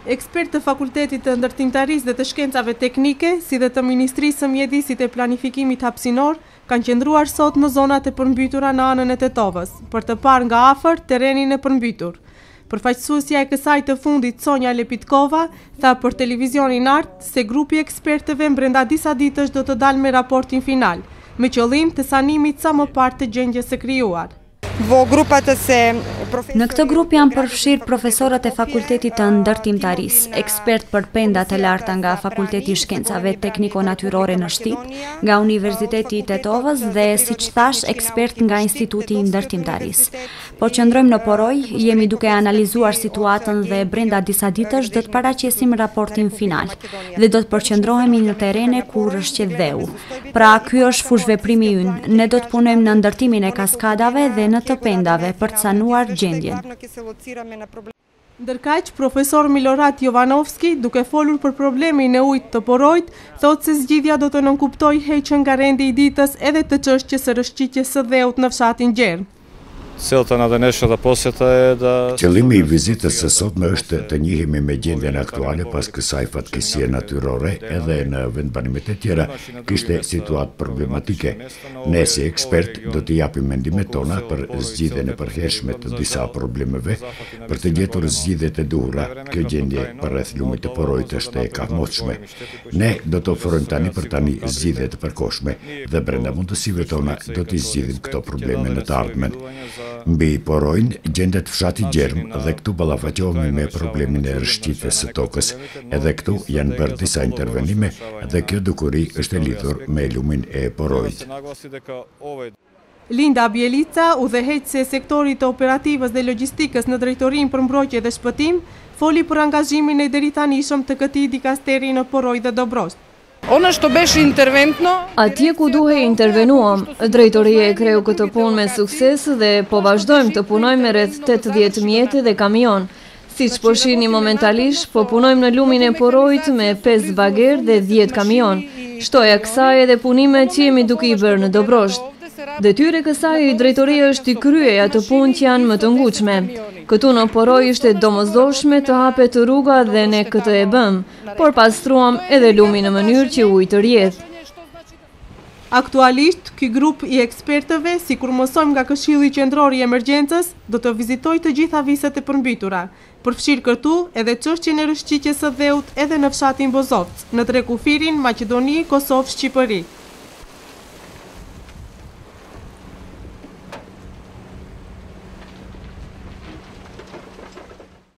Ekspert të Fakultetit të Ndërtimtarisë dhe të Shkencave Teknike, si dhe të Ministrisë së Mjedisit e Planifikimit Hapësinor, kanë qëndruar sot në zonat e përmbytura në anën e Tetovës, për të parë nga afër terrenin e përmbytur. Përfaqësuesja e kësaj të fundit, Sonja Lepitkova, tha për televizionin Art se grupi ekspertëve brenda disa ditësh do të dalë me raportin final, me qëllim të sanimit sa më parë të gjendjes së krijuar. Në këtë grup janë përfshirë profesorët e Fakultetit të Ndërtimtarisë, ekspert për pendat e larta nga Fakulteti i Shkencave Tekniko-Natyrore në Shtyp, nga Universiteti i Tetovës dhe, siç thash, ekspert nga Instituti i Ndërtimtarisë. Po qëndrojmë në Poroj, jemi duke analizuar situatën dhe brenda disa ditësh do të paraqesim raportin final dhe do të përqendrohemi në terrene ku rrëshqet dheu. Pra, ky është fushveprimi ynë. Ne do të punojmë në ndërtimin e kaskadave dhe në të pendave për të sanuar gjendjen. Ndërkaq, profesor Milorad Jovanovski, duke folur për problemin e ujit të Porojit, thotë se zgjidhja do të nënkuptojë heqjen nga rendi i ditës edhe të çështjes së rrëshqitjes së dheut në fshatin Gjerm. Qëllimi i vizitës së sotme është të njihemi me gjendjen aktuale pas kësaj fatkesie natyrore edhe në vendbanimet e tjera kishte situatë problematike. Ne si ekspert do të japim mendimet tona për zgjidhjen e përhershme të disa problemeve, për të gjetur zgjidhjet e duhura. Kjo gjendje përreth lumit të Porojit është e kamotshme. Ne do të ofrojmë për tani zgjidhje të përkohshme dhe brenda mundësive tona do të zgjidhim këto probleme në të ardhmen. Mbi Porojin gjendet fshati Gjerm dhe këtu ballafaqohemi me problemin e rrëshqitjes së tokës. Edhe këtu janë bërë disa intervenime dhe kjo dukuri është e lidhur me lumin e Porojit. Linda Bjelica, udhëheqëse e sektorit të operativës dhe logjistikës në Drejtorinë për Mbrojtje dhe Shpëtim, foli për angazhimin e deritanishëm të këtij dikasteri në Poroj dhe Dobrosh. Atje ku duhej intervenuam, drejtoria e kreu këtë punë me sukses dhe po vazhdojmë të punojmë me rreth 80 mjete dhe kamion. Siç po shihni momentalisht, po punojmë në lumin e Porojit me 5 bager dhe 10 kamion. Shtoja kësaj edhe punimet që jemi duke i bërë në Dobrosh. Detyre kësaj i drejtoria është i kryeja të punë që janë më të ngushme. Këtu në Poroj ishte domosdoshme të hapet rruga dhe ne këtë e bëm, por pastruam edhe lumin në mënyrë që ujë të rjedh. Aktualisht, ky grup i ekspertëve, sikur mësojmë nga Këshilli Qendror i Emergjencës, do të vizitojë të gjitha viset e përmbytura, përfshirë këtu edhe çështjen e rrëshqitjes së dheut edhe në fshatin Bozovc, në Trekufirin, Maqedoni, Kosovë, Shqipëri.